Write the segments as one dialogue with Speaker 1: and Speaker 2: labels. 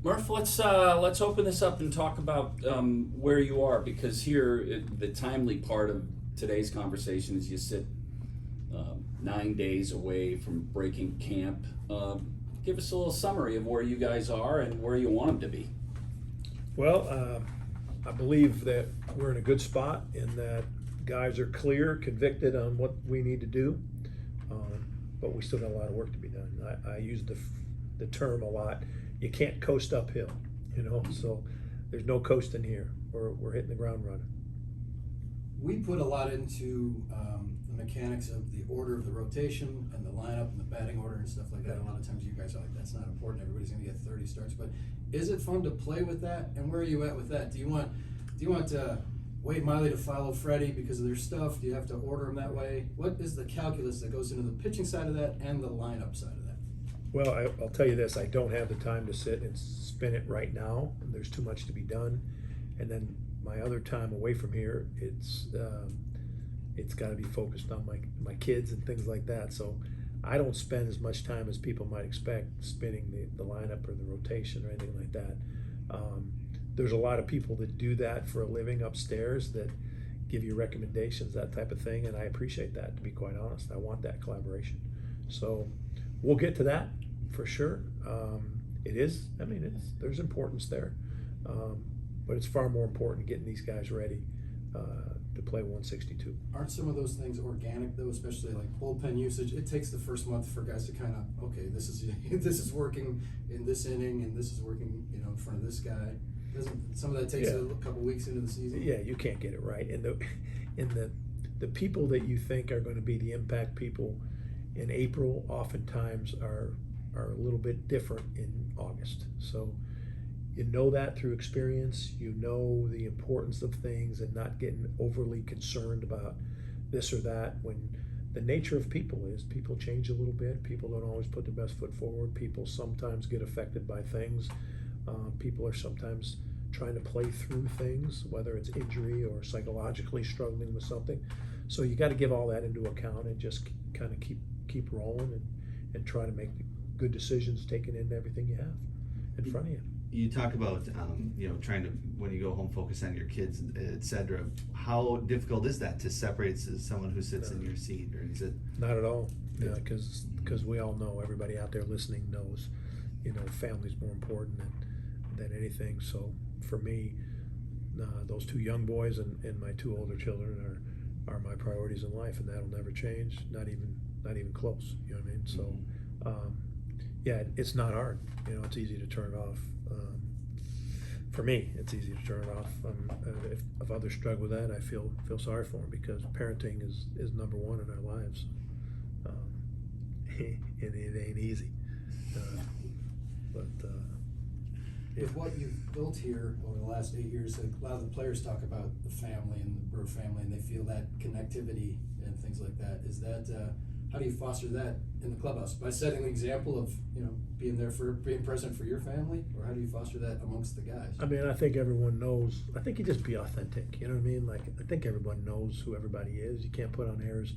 Speaker 1: Murph, let's open this up and talk about where you are, because here the timely part of today's conversation is you sit 9 days away from breaking camp. Give us a little summary of where you guys are and where you want them to be.
Speaker 2: Well, I believe that we're in a good spot in that guys are clear, convicted on what we need to do, but we still got a lot of work to be done. I use the term a lot. You can't coast uphill, so there's no coasting here. We're hitting the ground running.
Speaker 3: We put a lot into the mechanics of the order of the rotation and the lineup and the batting order and stuff like that. A lot of times you guys are like, that's not important. Everybody's going to get 30 starts. But is it fun to play with that? And where are you at with that? Do you want Wade Miley to follow Freddie because of their stuff? Do you have to order them that way? What is the calculus that goes into the pitching side of that and the lineup side of that?
Speaker 2: Well, I'll tell you this. I don't have the time to sit and spin it right now. There's too much to be done. And then my other time away from here, it's got to be focused on my kids and things like that. So I don't spend as much time as people might expect spinning the lineup or the rotation or anything like that. There's a lot of people that do that for a living upstairs that give you recommendations, that type of thing, and I appreciate that, to be quite honest. I want that collaboration. So we'll get to that for sure. There's importance there, but it's far more important getting these guys ready to play 162.
Speaker 3: Aren't some of those things organic though, especially like bullpen usage? It takes the first month for guys to kind of, okay, this is working in this inning and this is working, in front of this guy. Doesn't some of that takes a couple weeks into the season?
Speaker 2: Yeah, you can't get it right. And the people that you think are going to be the impact people in April oftentimes are a little bit different in August. So you know that through experience. You know the importance of things and not getting overly concerned about this or that, when the nature of people is people change a little bit. People don't always put their best foot forward. People sometimes get affected by things. People are sometimes trying to play through things, whether it's injury or psychologically struggling with something. So you got to give all that into account and just kind of keep rolling and try to make good decisions, taking in everything you have in front of you.
Speaker 4: You talk about trying to, when you go home, focus on your kids, etc. How difficult is that to separate someone who sits in your seat, or is it?
Speaker 2: Not at all. Yeah, because we all know, everybody out there listening knows, family's more important than anything. So for me, those two young boys and my two older children are my priorities in life, and that'll never change. Not even close. You know what I mean? So. It's not hard. It's easy to turn it off. For me, it's easy to turn it off. If others struggle with that, I feel sorry for them, because parenting is number one in our lives. And it ain't easy.
Speaker 3: With what you've built here over the last 8 years, a lot of the players talk about the family and the Brewer family, and they feel that connectivity and things like that. Is that how do you foster that in the clubhouse? By setting the example of being present for your family, or how do you foster that amongst the guys?
Speaker 2: I mean, I think everyone knows. I think you just be authentic. You know what I mean? Like, I think everyone knows who everybody is. You can't put on airs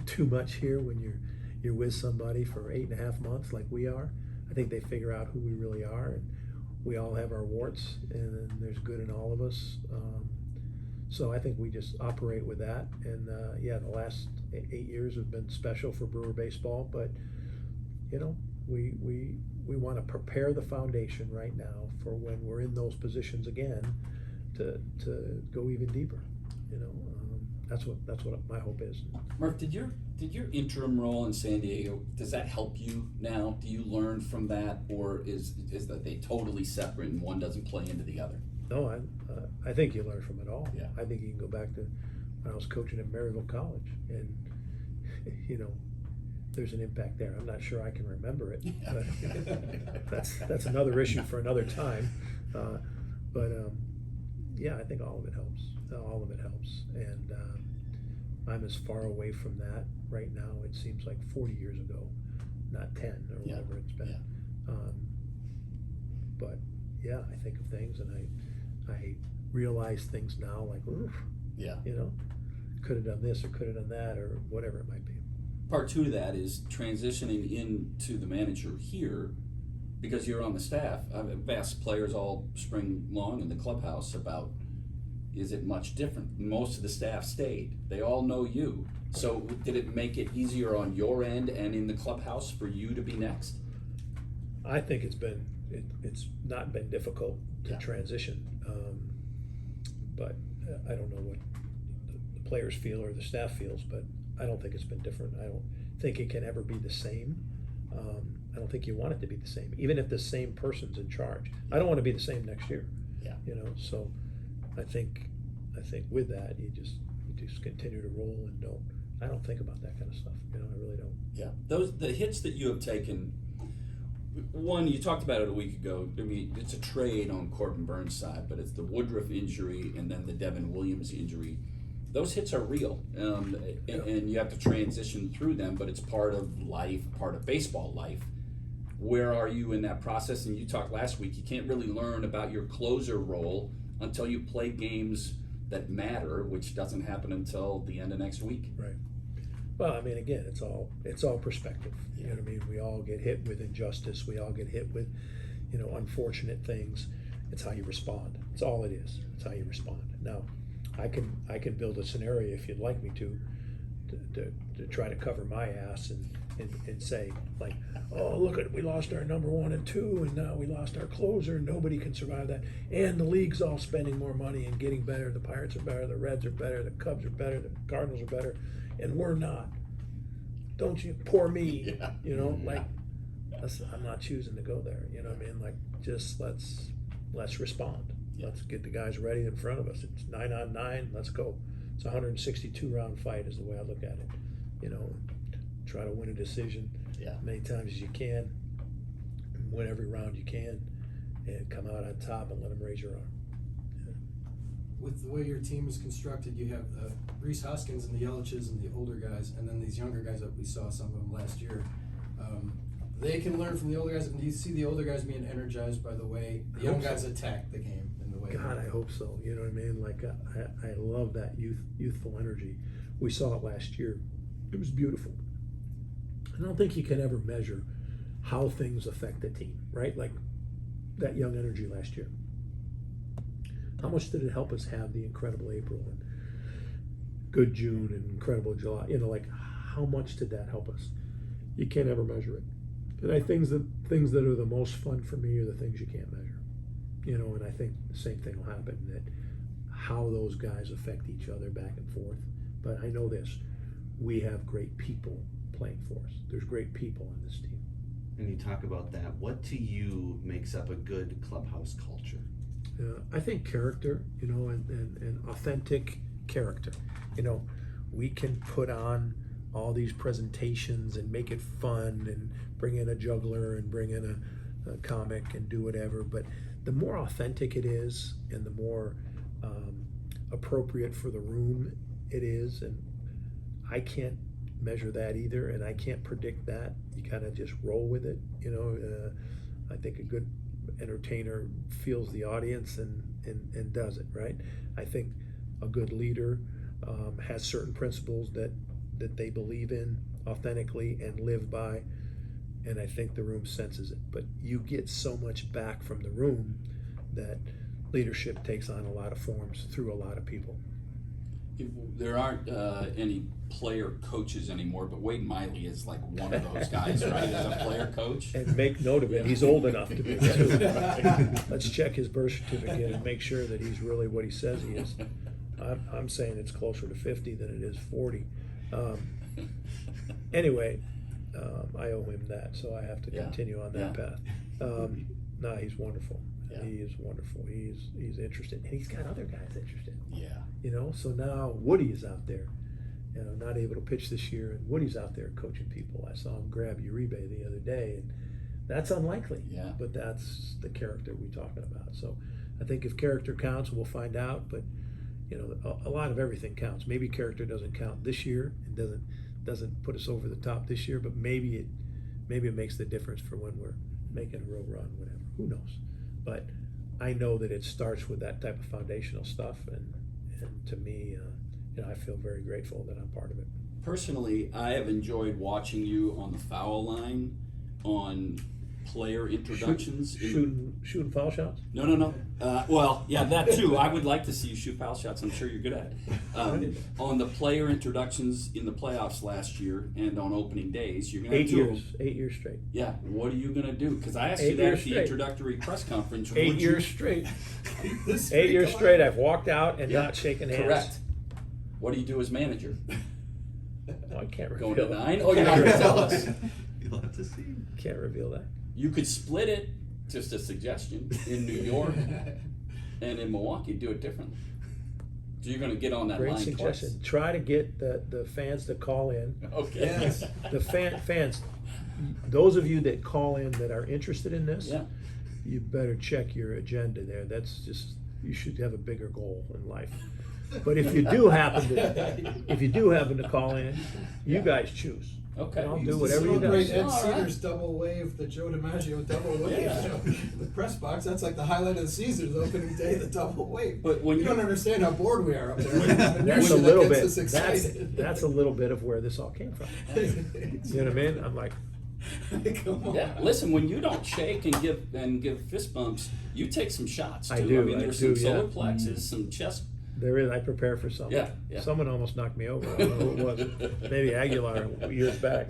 Speaker 2: too much here when you're with somebody for 8.5 months like we are. I think they figure out who we really are, and we all have our warts, and there's good in all of us. So I think we just operate with that, and the last 8 years have been special for Brewer baseball. But we want to prepare the foundation right now for when we're in those positions again to go even deeper. That's what my hope is.
Speaker 1: Murph, did your interim role in San Diego, does that help you now? Do you learn from that, or is that they totally separate and one doesn't play into the other?
Speaker 2: No, I think you learn from it all.
Speaker 1: Yeah.
Speaker 2: I think you can go back to when I was coaching at Maryville College, and there's an impact there. I'm not sure I can remember it.
Speaker 1: Yeah.
Speaker 2: But that's another issue for another time. I think all of it helps. All of it helps, and I'm as far away from that right now. It seems like 40 years ago, not 10 or whatever it's been.
Speaker 1: Yeah.
Speaker 2: But I think of things, and I realize things now, like, oof, could have done this or could have done that or whatever it might be.
Speaker 1: Part two of that is transitioning into the manager here. because you're on the staff. I've asked players all spring long in the clubhouse about, is it much different? Most of the staff stayed. They all know you. So did it make it easier on your end and in the clubhouse for you to be next?
Speaker 2: I think it's not been difficult to
Speaker 1: Yeah.
Speaker 2: transition, but I don't know what the players feel or the staff feels, but I don't think it's been different. I don't think it can ever be the same. I don't think you want it to be the same, even if the same person's in charge. I don't want to be the same next year.
Speaker 1: Yeah.
Speaker 2: So I think with that you just continue to roll and I don't think about that kind of stuff. I really don't.
Speaker 1: Yeah. The hits that you have taken. One, you talked about it a week ago. I mean, it's a trade on Corbin Burns' side, but it's the Woodruff injury and then the Devin Williams injury. Those hits are real, and you have to transition through them, but it's part of life, part of baseball life. Where are you in that process? And you talked last week, you can't really learn about your closer role until you play games that matter, which doesn't happen until the end of next week.
Speaker 2: Right. Well, I mean, again, it's all perspective. You know what I mean? We all get hit with injustice. We all get hit with, unfortunate things. It's how you respond. It's all it is. It's how you respond. Now, I can build a scenario if you'd like me to try to cover my ass and say, like, oh, look at, we lost our number 1 and 2, and now we lost our closer. Nobody can survive that. And the league's all spending more money and getting better. The Pirates are better. The Reds are better. The Cubs are better. The Cardinals are better. And we're not. Don't you? Poor me.
Speaker 1: Yeah.
Speaker 2: Like, I'm not choosing to go there. You know what I mean? Like, just let's respond.
Speaker 1: Yeah.
Speaker 2: Let's get the guys ready in front of us. It's 9 on 9. Let's go. It's a 162 round fight is the way I look at it. Try to win a decision many times as you can, win every round you can, and come out on top and let them raise your arm.
Speaker 3: With the way your team is constructed, you have Reese Hoskins and the Yelich's and the older guys, and then these younger guys that we saw, some of them last year. They can learn from the older guys. And do you see the older guys being energized by the way the young guys attack the game and the way?
Speaker 2: God, I hope so. You know what I mean? Like, I love that youthful energy. We saw it last year. It was beautiful. I don't think you can ever measure how things affect a team, right? Like that young energy last year. How much did it help us have the incredible April and good June and incredible July? Like how much did that help us? You can't ever measure it. And I think things that are the most fun for me are the things you can't measure. And I think the same thing will happen, that how those guys affect each other back and forth. But I know this, we have great people playing for us. There's great people on this team.
Speaker 4: And you talk about that. What to you makes up a good clubhouse culture?
Speaker 2: I think character, and authentic character. We can put on all these presentations and make it fun and bring in a juggler and bring in a comic and do whatever, but the more authentic it is and the more appropriate for the room it is, and I can't measure that either, and I can't predict that. You kind of just roll with it. I think a good entertainer feels the audience and does it, right? I think a good leader has certain principles that they believe in authentically and live by, and I think the room senses it. But you get so much back from the room that leadership takes on a lot of forms through a lot of people.
Speaker 1: There aren't any player coaches anymore, but Wade Miley is like one of those guys, right? As a player coach.
Speaker 2: And make note of it, he's old enough to be too. Let's check his birth certificate and make sure that he's really what he says he is. I'm saying it's closer to 50 than it is 40. Anyway, I owe him that, so I have to continue on that path. No, he's wonderful. Yeah. He is wonderful. He's interested, and he's got other guys interested.
Speaker 1: Yeah.
Speaker 2: So now Woody is out there, not able to pitch this year, and Woody's out there coaching people. I saw him grab Uribe the other day, and that's unlikely.
Speaker 1: Yeah.
Speaker 2: But that's the character we're talking about. So I think if character counts, we'll find out. But a lot of everything counts. Maybe character doesn't count this year and doesn't put us over the top this year, but maybe it makes the difference for when we're making a real run, whatever. Who knows? But I know that it starts with that type of foundational stuff, and to me, I feel very grateful that I'm part of it.
Speaker 1: Personally, I have enjoyed watching you on the foul line, on player introductions.
Speaker 2: Shooting foul shots.
Speaker 1: No. Well, yeah, that too. I would like to see you shoot foul shots. I'm sure you're good at it. On the player introductions in the playoffs last year and on opening days, you're going to do
Speaker 2: 8 years straight.
Speaker 1: Yeah, what are you going to do? Because I asked you
Speaker 2: 8
Speaker 1: that
Speaker 2: years
Speaker 1: at the
Speaker 2: straight.
Speaker 1: introductory press conference.
Speaker 2: 8
Speaker 1: Would
Speaker 2: years
Speaker 1: you-
Speaker 2: straight.
Speaker 3: This
Speaker 2: 8 years
Speaker 3: come on.
Speaker 2: straight. I've walked out and
Speaker 1: Yeah,
Speaker 2: not shaken hands.
Speaker 1: Correct. What do you do as manager?
Speaker 2: Oh, I can't
Speaker 1: Going
Speaker 2: reveal
Speaker 1: to
Speaker 2: that.
Speaker 1: 9? Oh, you're not going to tell us.
Speaker 4: You'll have to see.
Speaker 2: Can't reveal that.
Speaker 1: You could split it, just a suggestion, in New York and in Milwaukee, do it differently. So you're going to get on that
Speaker 2: Great
Speaker 1: line
Speaker 2: suggestion. Try to get the fans to call in.
Speaker 1: twice. Okay.
Speaker 3: Yes.
Speaker 2: The fans, those of you that call in that are interested in this,
Speaker 1: Yeah.
Speaker 2: you better check your agenda there. That's just, you should have a bigger goal in life. But if you do happen to call in, you guys choose.
Speaker 1: Okay.
Speaker 2: I'll
Speaker 3: We
Speaker 2: do
Speaker 3: used to
Speaker 2: whatever you
Speaker 3: celebrate
Speaker 2: guys.
Speaker 3: Ed
Speaker 1: All right.
Speaker 3: Cedars double wave, the Joe DiMaggio double wave.
Speaker 1: Yeah.
Speaker 3: You know, the press box, that's like the highlight of the Caesars opening day, the double wave.
Speaker 1: But when
Speaker 3: you
Speaker 1: you-
Speaker 3: don't understand how bored we are up there.
Speaker 2: That's a
Speaker 3: That
Speaker 2: little
Speaker 3: gets
Speaker 2: bit.
Speaker 3: us excited.
Speaker 2: That's a little bit of where this all came from. You know what I mean? I'm like,
Speaker 3: Come on.
Speaker 1: Yeah, listen, when you don't shake and give fist bumps, you take some shots too.
Speaker 2: I do,
Speaker 1: I mean,
Speaker 2: I
Speaker 1: there's
Speaker 2: do,
Speaker 1: some solar
Speaker 2: yeah.
Speaker 1: plexus, some chest.
Speaker 2: there is. I prepare for something.
Speaker 1: Yeah.
Speaker 2: Someone almost knocked me over. I don't know who it was. Maybe Aguilar years back.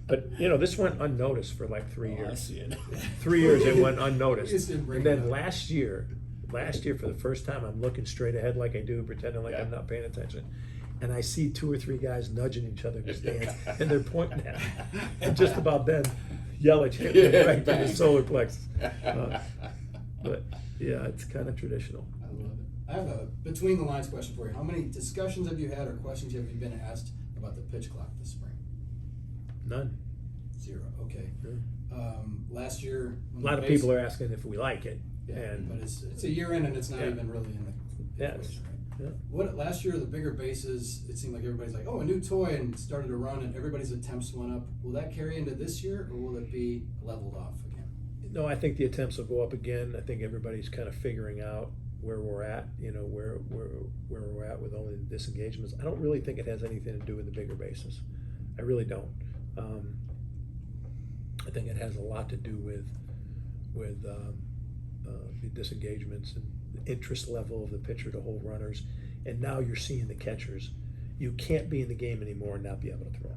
Speaker 2: But this went unnoticed for like 3
Speaker 1: Oh, I
Speaker 2: years.
Speaker 1: see it.
Speaker 2: 3 years it went
Speaker 3: You
Speaker 2: unnoticed.
Speaker 3: just didn't bring
Speaker 2: And
Speaker 3: it
Speaker 2: then
Speaker 3: up.
Speaker 2: last year for the first time, I'm looking straight ahead like I do, pretending like
Speaker 1: Yeah.
Speaker 2: I'm not paying attention. And I see 2 or 3 guys nudging each other in the stands, and they're pointing at me. And just about then, Yelich hit me
Speaker 1: Yeah,
Speaker 2: right to the
Speaker 1: bang.
Speaker 2: solar plexus. But yeah, it's kind of traditional.
Speaker 3: I love it. I have a between the lines question for you. How many discussions have you had or questions have you been asked about the pitch clock this spring?
Speaker 2: None.
Speaker 3: 0. Okay.
Speaker 2: Yeah.
Speaker 3: Last year,
Speaker 2: A lot of people are asking if we like it.
Speaker 3: Yeah,
Speaker 2: And
Speaker 3: but it's a year in and it's not
Speaker 2: Yeah.
Speaker 3: even really in the
Speaker 2: Yeah,
Speaker 3: equation, right?
Speaker 2: yeah.
Speaker 3: What last year the bigger bases, it seemed like everybody's like, oh, a new toy, and started to run, and everybody's attempts went up. Will that carry into this year, or will it be leveled off again?
Speaker 2: No, I think the attempts will go up again. I think everybody's kind of figuring out where we're at, where we're at with only the disengagements. I don't really think it has anything to do with the bigger bases. I really don't. I think it has a lot to do with the disengagements and the interest level of the pitcher to hold runners. And now you're seeing the catchers. You can't be in the game anymore and not be able to throw.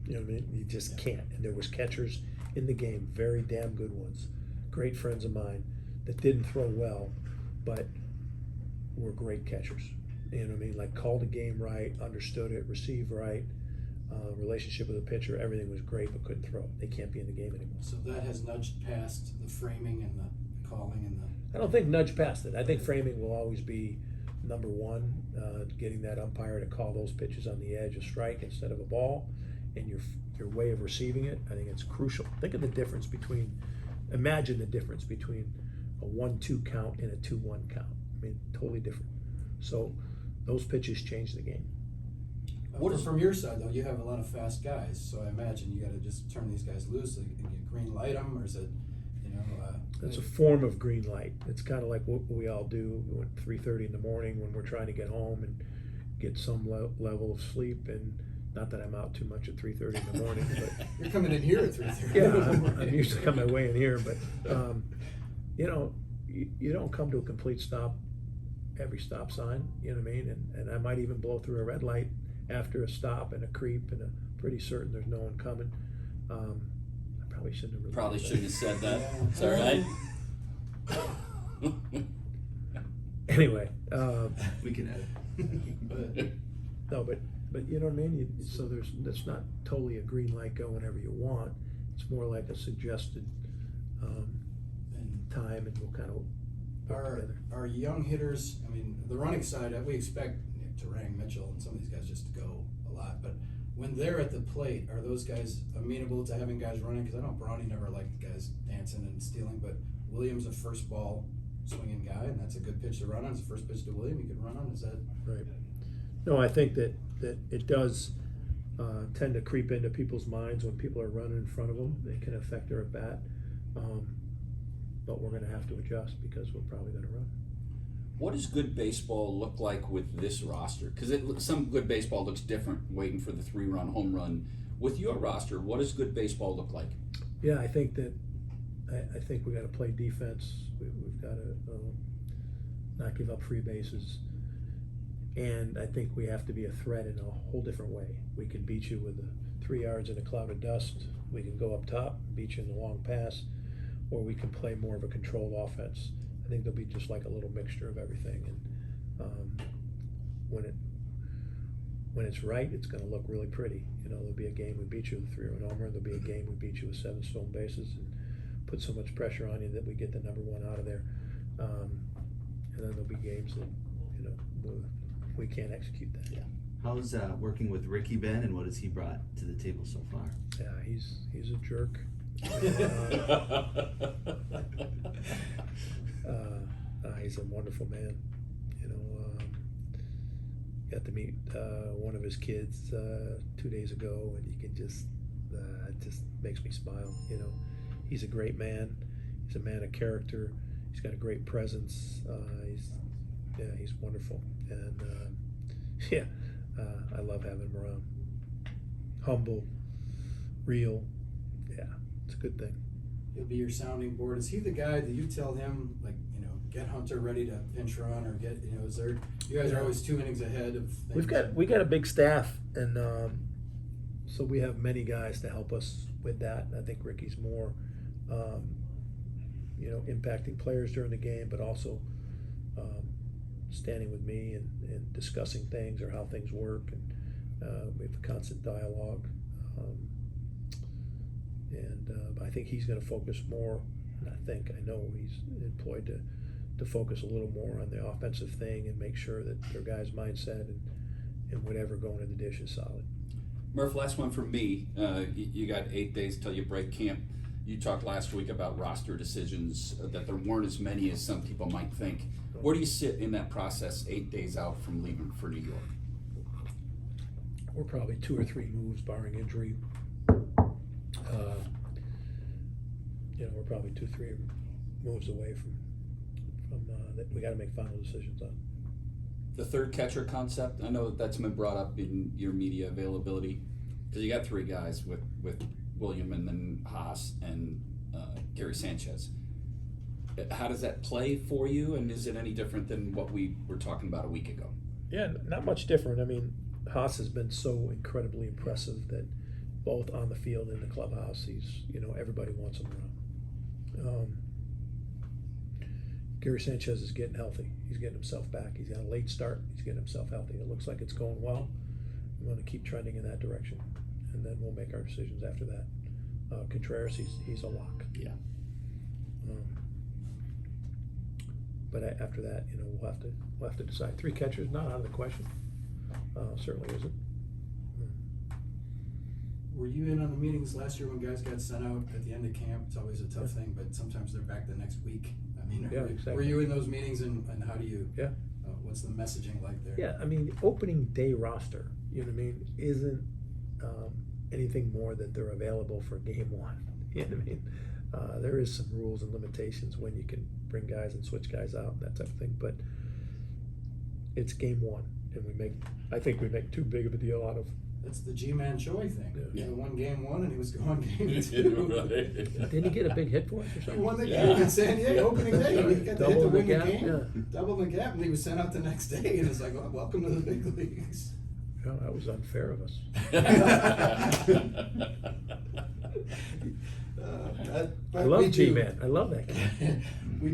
Speaker 2: You know what I mean? You just can't. And there was catchers in the game, very damn good ones, great friends of mine, that didn't throw well, but were great catchers. You know what I mean? Like called the game right, understood it, received right, relationship with the pitcher, everything was great, but couldn't throw. They can't be in the game anymore.
Speaker 3: So that has nudged past the framing and the calling and the.
Speaker 2: I don't think nudge past it. I think framing will always be number one, getting that umpire to call those pitches on the edge a strike instead of a ball, and your way of receiving it. I think it's crucial. Think of the difference imagine the difference between a 1-2 count and a 2-1 count. I mean, totally different. So those pitches change the game.
Speaker 1: What is-
Speaker 3: From your side though? You have a lot of fast guys, so I imagine you got to just turn these guys loose. Can you green light them, or is it,
Speaker 2: It's a form of green light. It's kind of like what we all do at 3:30 in the morning when we're trying to get home and get some level of sleep. And not that I'm out too much at 3:30 in the morning, but
Speaker 3: You're coming in here at 3:30.
Speaker 2: yeah, I'm usually on my way in here. But you don't come to a complete stop every stop sign. You know what I mean? And I might even blow through a red light after a stop and a creep, and I'm pretty certain there's no one coming. I probably shouldn't have.
Speaker 1: Probably
Speaker 2: said
Speaker 1: shouldn't have said that.
Speaker 3: Yeah.
Speaker 1: It's all right.
Speaker 2: Anyway,
Speaker 4: We can edit.
Speaker 2: no, but you know what I mean. So that's not totally a green light, go whenever you want. It's more like a suggested
Speaker 3: And
Speaker 2: time, and we'll kind of work together.
Speaker 3: our young hitters, I mean, the running side, we expect Terang, Mitchell, and some of these guys just to go a lot, but when they're at the plate, are those guys amenable to having guys running? Because I know Brownie never liked guys dancing and stealing, but Williams a first ball swinging guy, and that's a good pitch to run on. It's the first pitch to William you can run on. Is that
Speaker 2: Right. No, I think that it does tend to creep into people's minds when people are running in front of them. They can affect their at bat, but we're going to have to adjust because we're probably going to run.
Speaker 1: What does good baseball look like with this roster? Because some good baseball looks different, waiting for the 3-run home run. With your roster, what does good baseball look like?
Speaker 2: Yeah, I think that I think we gotta play defense. We've gotta not give up free bases. And I think we have to be a threat in a whole different way. We can beat you with 3 yards in a cloud of dust. We can go up top, beat you in the long pass, or we can play more of a controlled offense. I think there'll be just like a little mixture of everything. And when it's right, it's going to look really pretty. You know, there'll be a game we beat you with a 3-run homer. There'll be a game we beat you with 7 stolen bases and put so much pressure on you that we get the number 1 out of there. And then there'll be games that, you know, we can't execute that.
Speaker 1: Yeah.
Speaker 4: How's working with Ricky been, and what has he brought to the table so far?
Speaker 2: Yeah, he's a jerk. He's a wonderful man. You know, got to meet one of his kids 2 days ago, and you can just it just makes me smile. You know, he's a great man. He's a man of character. He's got a great presence. He's wonderful, and I love having him around. Humble, real. Yeah, it's a good thing.
Speaker 3: He'll be your sounding board. Is he the guy that you tell him, like, you know, get Hunter ready to pinch run, or get, you know, is there, you guys are always 2 innings ahead of things?
Speaker 2: We got a big staff, and so we have many guys to help us with that. I think Ricky's more, you know, impacting players during the game, but also standing with me and discussing things or how things work, and we have a constant dialogue. I think he's going to focus more, and I know he's employed to focus a little more on the offensive thing and make sure that their guys' mindset and whatever going in the dish is solid.
Speaker 1: Murph, last one from me. You got 8 days till you break camp. You talked last week about roster decisions, that there weren't as many as some people might think. Where do you sit in that process 8 days out from leaving for New York?
Speaker 2: We're probably 2 or 3 moves, barring injury. You know, we're probably 2 or 3 moves away from that we got to make final decisions on.
Speaker 1: The third catcher concept, I know that's been brought up in your media availability, because you got 3 guys with William and then Haas and Gary Sanchez. How does that play for you, and is it any different than what we were talking about a week ago?
Speaker 2: Yeah, not much different. I mean, Haas has been so incredibly impressive that both on the field and in the clubhouse, he's, you know, everybody wants him around. Gary Sanchez is getting healthy. He's getting himself back. He's got a late start. He's getting himself healthy. It looks like it's going well. I'm going to keep trending in that direction, and then we'll make our decisions after that. Contreras, he's a lock.
Speaker 1: Yeah.
Speaker 2: But after that, you know, we'll have to decide. 3 catchers, not out of the question. Certainly isn't.
Speaker 3: Were you in on the meetings last year when guys got sent out at the end of camp? It's always a tough thing, but sometimes they're back the next week. I mean,
Speaker 2: Yeah, exactly.
Speaker 3: Were you in those meetings, and how do you?
Speaker 2: Yeah.
Speaker 3: What's the messaging like there?
Speaker 2: Yeah, I mean, opening day roster, you know what I mean, isn't anything more that they're available for game 1. You know what I mean? There is some rules and limitations when you can bring guys and switch guys out and that type of thing, but it's game 1, and I think we make too big of a deal out of.
Speaker 3: That's the G-Man Choi thing.
Speaker 2: Yeah.
Speaker 3: He won game 1 and he was going game 2.
Speaker 2: Didn't he get a big hit for us or
Speaker 3: He
Speaker 2: something?
Speaker 3: won the game in San Diego opening day. He got the hit to
Speaker 2: Double the
Speaker 3: win the
Speaker 2: gap,
Speaker 3: game.
Speaker 2: yeah.
Speaker 3: Double the gap, and he was sent out the next day. And it's like, well, welcome to the big leagues.
Speaker 2: Well, that was unfair of us. I love G-Man. I love that guy.
Speaker 3: We